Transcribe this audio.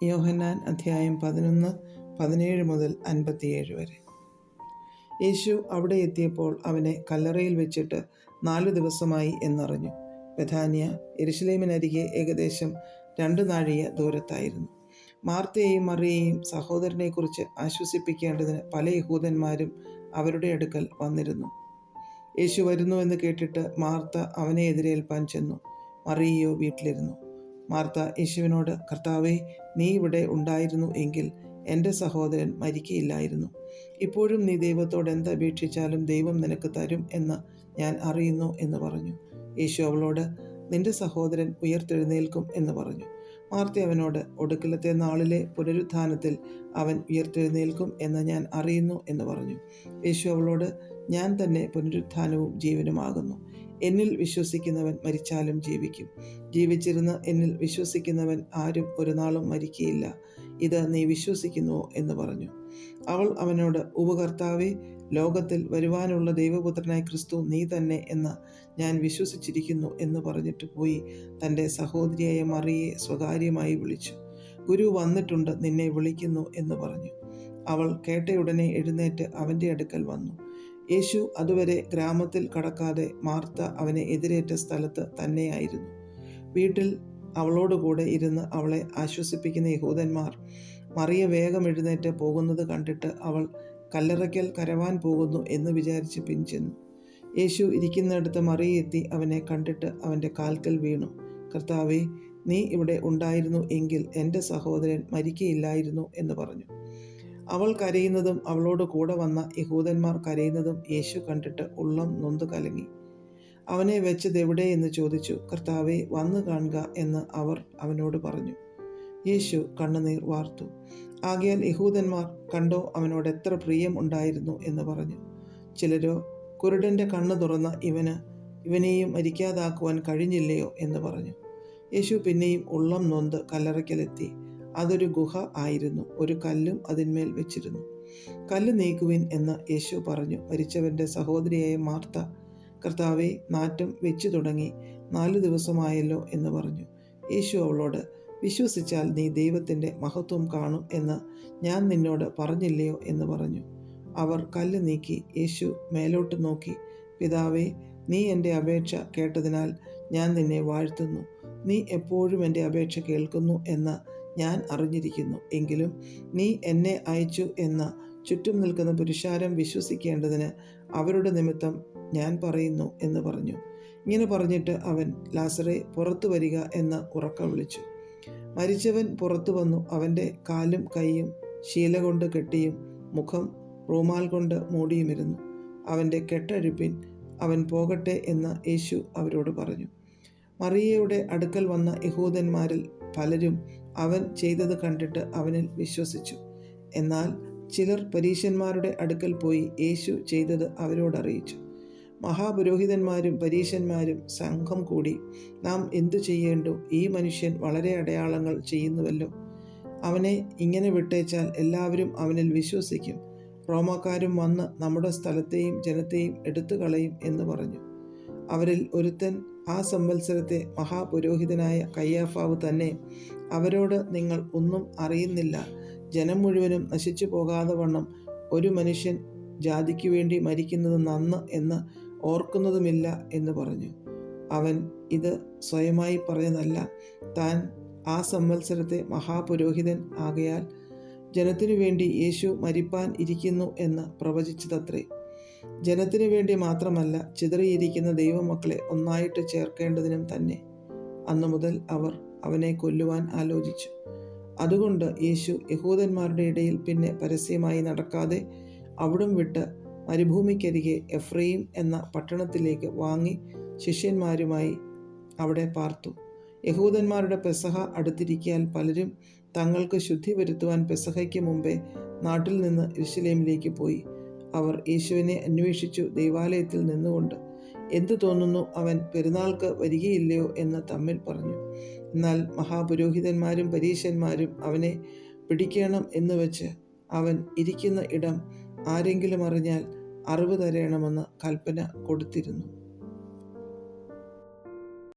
യോഹന്നാൻ അധ്യായം 11, 17 മുതൽ 57 വരെ. യേശു അവിടെ എത്തിയപ്പോൾ അവനെ കല്ലറയിൽ വെച്ചിട്ട് 4 ദിവസമായി എന്നറിഞ്ഞു. ബെഥാനിയ യെരുശലേമിനരികെ ഏകദേശം 2 നാഴിക ദൂരത്തായിരുന്നു. മാർത്തയെയും മറിയയെയും സഹോദരനെക്കുറിച്ച് ആശ്വസിപ്പിക്കേണ്ടതിന് പല യഹൂദന്മാരും അവരുടെ അടുക്കൽ വന്നിരുന്നു. യേശു വരുന്നുവെന്ന് കേട്ടിട്ട് മാർത്ത അവനെ എതിരേൽപ്പാൻ ചെന്നു. മറിയയോ വീട്ടിലിരുന്നു. മാർത്ത യേശുവിനോട്, കർത്താവേ, നീ ഇവിടെ ഉണ്ടായിരുന്നു എങ്കിൽ എൻ്റെ സഹോദരൻ മരിക്കയില്ലായിരുന്നു. ഇപ്പോഴും നീ ദൈവത്തോട് എന്തപേക്ഷിച്ചാലും ദൈവം നിനക്ക് തരും എന്ന് ഞാൻ അറിയുന്നു എന്ന് പറഞ്ഞു. യേശു അവളോട്, നിന്റെ സഹോദരൻ ഉയർത്തെഴുന്നേൽക്കും എന്ന് പറഞ്ഞു. മാർത്ത അവനോട്, ഒടുക്കലത്തെ നാളിലെ പുനരുത്ഥാനത്തിൽ അവൻ ഉയർത്തെഴുന്നേൽക്കും എന്ന് ഞാൻ അറിയുന്നു എന്ന് പറഞ്ഞു. യേശു അവളോട്, ഞാൻ തന്നെ പുനരുത്ഥാനവും ജീവനുമാകുന്നു. എന്നിൽ വിശ്വസിക്കുന്നവൻ മരിച്ചാലും ജീവിക്കും. ജീവിച്ചിരുന്ന് എന്നിൽ വിശ്വസിക്കുന്നവൻ ആരും ഒരു നാളും മരിക്കയില്ല. ഇത് നീ വിശ്വസിക്കുന്നുവോ എന്ന് പറഞ്ഞു. അവൾ അവനോട്, ഉവ്വ് കർത്താവേ, ലോകത്തിൽ വരുവാനുള്ള ദൈവപുത്രനായ ക്രിസ്തു നീ തന്നെ എന്ന് ഞാൻ വിശ്വസിച്ചിരിക്കുന്നു എന്ന് പറഞ്ഞിട്ട് പോയി തൻ്റെ സഹോദരിയായ മറിയയെ സ്വകാര്യമായി വിളിച്ചു. ഗുരു വന്നിട്ടുണ്ട്, നിന്നെ വിളിക്കുന്നു എന്ന് പറഞ്ഞു. അവൾ കേട്ടയുടനെ എഴുന്നേറ്റ് അവൻ്റെ അടുക്കൽ വന്നു. യേശു അതുവരെ ഗ്രാമത്തിൽ കടക്കാതെ മാർത്ത അവനെ എതിരേറ്റ സ്ഥലത്ത് തന്നെയായിരുന്നു. വീട്ടിൽ അവളോടുകൂടെ ഇരുന്ന് അവളെ ആശ്വസിപ്പിക്കുന്ന യഹൂദന്മാർ മറിയ വേഗം എഴുന്നേറ്റ് പോകുന്നത് കണ്ടിട്ട് അവൾ കല്ലറയ്ക്കൽ കരവാൻ പോകുന്നു എന്ന് വിചാരിച്ച് പിൻചെന്നു. യേശു ഇരിക്കുന്നിടത്ത് മറിയ എത്തി അവനെ കണ്ടിട്ട് അവൻ്റെ കാൽക്കൽ വീണു. കർത്താവേ, നീ ഇവിടെ ഉണ്ടായിരുന്നു എങ്കിൽ എൻ്റെ സഹോദരൻ മരിക്കയില്ലായിരുന്നു എന്ന് പറഞ്ഞു. അവൾ കരയുന്നതും അവളോട് കൂടെ വന്ന യഹൂദന്മാർ കരയുന്നതും യേശു കണ്ടിട്ട് ഉള്ളം നൊന്തു കലങ്ങി. അവനെ വെച്ചത് എവിടെ എന്ന് ചോദിച്ചു. കർത്താവെ, വന്നു കാണുക എന്ന് അവർ അവനോട് പറഞ്ഞു. യേശു കണ്ണുനീർ വാർത്തു. ആകയാൽ യഹൂദന്മാർ, കണ്ടോ, അവനോട് എത്ര പ്രിയം ഉണ്ടായിരുന്നു എന്ന് പറഞ്ഞു. ചിലരോ, കുരുടൻ്റെ കണ്ണ് തുറന്ന ഇവനെയും മരിക്കാതാക്കുവാൻ കഴിഞ്ഞില്ലയോ എന്ന് പറഞ്ഞു. യേശു പിന്നെയും ഉള്ളം നൊന്ത് കല്ലറയ്ക്കലെത്തി. അതൊരു ഗുഹ ആയിരുന്നു. ഒരു കല്ലും അതിന്മേൽ വെച്ചിരുന്നു. കല്ല് നീക്കുവിൻ എന്ന് യേശു പറഞ്ഞു. മരിച്ചവൻ്റെ സഹോദരിയായ മാർത്ത, കർത്താവെ, നാറ്റം വെച്ചു തുടങ്ങി, 4 ദിവസമായല്ലോ എന്ന് പറഞ്ഞു. യേശു അവളോട്, വിശ്വസിച്ചാൽ നീ ദൈവത്തിൻ്റെ മഹത്വം കാണും എന്ന് ഞാൻ നിന്നോട് പറഞ്ഞില്ലയോ എന്ന് പറഞ്ഞു. അവർ കല്ല് നീക്കി. യേശു മേലോട്ട് നോക്കി, പിതാവേ, നീ എൻ്റെ അപേക്ഷ കേട്ടതിനാൽ ഞാൻ നിന്നെ വാഴ്ത്തുന്നു. നീ എപ്പോഴും എൻ്റെ അപേക്ഷ കേൾക്കുന്നു എന്ന് ഞാൻ അറിഞ്ഞിരിക്കുന്നു. എങ്കിലും നീ എന്നെ അയച്ചു എന്ന് ചുറ്റും നിൽക്കുന്ന പുരുഷാരം വിശ്വസിക്കേണ്ടതിന് അവരുടെ നിമിത്തം ഞാൻ പറയുന്നു എന്ന് പറഞ്ഞു. ഇങ്ങനെ പറഞ്ഞിട്ട് അവൻ, ലാസറേ, പുറത്തു വരിക എന്ന് ഉറക്കെ വിളിച്ചു. മരിച്ചവൻ പുറത്തു വന്നു. അവൻ്റെ കാലും കൈയും ശീല കൊണ്ട് കെട്ടിയും മുഖം റൂമാൽ കൊണ്ട് മൂടിയുമിരുന്നു. അവൻ്റെ കെട്ടഴിപ്പിൻ, അവൻ പോകട്ടെ എന്ന് യേശു അവരോട് പറഞ്ഞു. മറിയയുടെ അടുക്കൽ വന്ന യഹൂദന്മാരിൽ പലരും അവൻ ചെയ്തത് കണ്ടിട്ട് അവനിൽ വിശ്വസിച്ചു. എന്നാൽ ചിലർ പരീശന്മാരുടെ അടുക്കൽ പോയി യേശു ചെയ്തത് അവരോടറിയിച്ചു. മഹാപുരോഹിതന്മാരും പരീശന്മാരും സംഘം കൂടി, നാം എന്തു ചെയ്യേണ്ടു? ഈ മനുഷ്യൻ വളരെ അടയാളങ്ങൾ ചെയ്യുന്നുവല്ലോ. അവനെ ഇങ്ങനെ വിട്ടേച്ചാൽ എല്ലാവരും അവനിൽ വിശ്വസിക്കും. റോമാക്കാരും വന്ന് നമ്മുടെ സ്ഥലത്തെയും ജനത്തെയും എടുത്തു കളയും എന്ന് പറഞ്ഞു. അവരിൽ ഒരുത്തൻ, ആ സംവത്സരത്തെ മഹാപുരോഹിതനായ കയ്യാഫാവ് തന്നെ, അവരോട്, നിങ്ങൾ ഒന്നും അറിയുന്നില്ല. ജനം മുഴുവനും നശിച്ചു പോകാതെ വണ്ണം ഒരു മനുഷ്യൻ ജാതിക്ക് വേണ്ടി മരിക്കുന്നത് നന്ന് എന്ന് ഓർക്കുന്നതുമില്ല എന്ന് പറഞ്ഞു. അവൻ ഇത് സ്വയമായി പറഞ്ഞതല്ല. താൻ ആ സംവത്സരത്തെ മഹാപുരോഹിതൻ ആകയാൽ ജനത്തിനു വേണ്ടി യേശു മരിപ്പാൻ ഇരിക്കുന്നു എന്ന് പ്രവചിച്ചതത്രേ. ജനത്തിനു വേണ്ടി മാത്രമല്ല, ചിതറിയിരിക്കുന്ന ദൈവമക്കളെ ഒന്നായിട്ട് ചേർക്കേണ്ടതിനും തന്നെ. അന്നു മുതൽ അവർ അവനെ കൊല്ലുവാൻ ആലോചിച്ചു. അതുകൊണ്ട് യേശു യഹൂദന്മാരുടെ ഇടയിൽ പിന്നെ പരസ്യമായി നടക്കാതെ അവിടം വിട്ട് മരുഭൂമിക്കരികെ എഫ്രയീം എന്ന പട്ടണത്തിലേക്ക് വാങ്ങി ശിഷ്യന്മാരുമായി അവിടെ പാർത്തു. യഹൂദന്മാരുടെ പെസഹ അടുത്തിരിക്കാൻ പലരും തങ്ങൾക്ക് ശുദ്ധി വരുത്തുവാൻ പെസഹയ്ക്ക് മുമ്പേ നാട്ടിൽ നിന്ന് യെരുശലേമിലേക്ക് പോയി. അവർ യേശുവിനെ അന്വേഷിച്ചു ദൈവാലയത്തിൽ നിന്നുകൊണ്ട്, എന്തു തോന്നുന്നു, അവൻ പെരുന്നാൾക്ക് വരികയില്ലയോ എന്ന് തമ്മിൽ പറഞ്ഞു. എന്നാൽ മഹാപുരോഹിതന്മാരും പരീശന്മാരും അവനെ പിടിക്കണം എന്ന് വെച്ച് അവൻ ഇരിക്കുന്ന ഇടം ആരെങ്കിലും അറിഞ്ഞാൽ അറിവ് തരണമെന്ന് കൽപ്പന കൊടുത്തിരുന്നു.